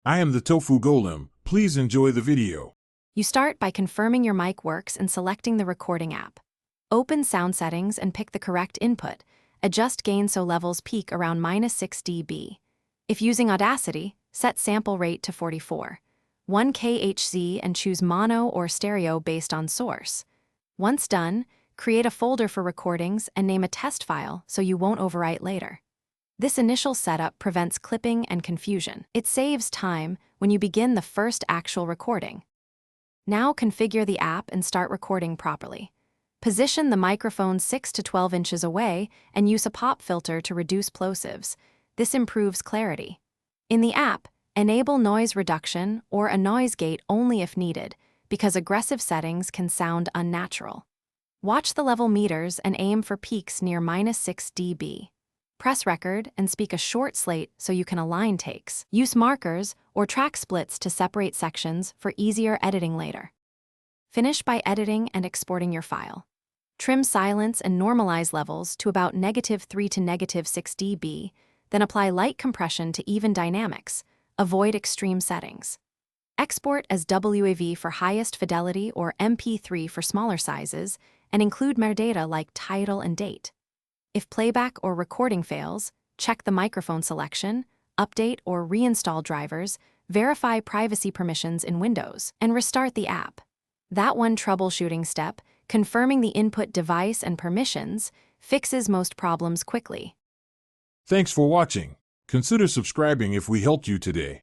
I am the Tofu Golem. Please enjoy the video. You start by confirming your mic works and selecting the recording app. Open sound settings and pick the correct input. Adjust gain so levels peak around -6 dB. If using Audacity, set sample rate to 44. 1 kHz and choose mono or stereo based on source. Once done, create a folder for recordings and name a test file so you won't overwrite later. This initial setup prevents clipping and confusion. It saves time when you begin the first actual recording. Now configure the app and start recording properly. Position the microphone 6 to 12 inches away and use a pop filter to reduce plosives. This improves clarity. In the app, enable noise reduction or a noise gate only if needed, because aggressive settings can sound unnatural. Watch the level meters and aim for peaks near -6 dB. Press record and speak a short slate so you can align takes. Use markers or track splits to separate sections for easier editing later. Finish by editing and exporting your file. Trim silence and normalize levels to about -3 to -6 dB, then apply light compression to even dynamics. Avoid extreme settings. Export as WAV for highest fidelity or MP3 for smaller sizes, and include metadata like title and date. If playback or recording fails, check the microphone selection, update or reinstall drivers, verify privacy permissions in Windows, and restart the app. That one troubleshooting step, confirming the input device and permissions, fixes most problems quickly. Thanks for watching. Consider subscribing if we helped you today.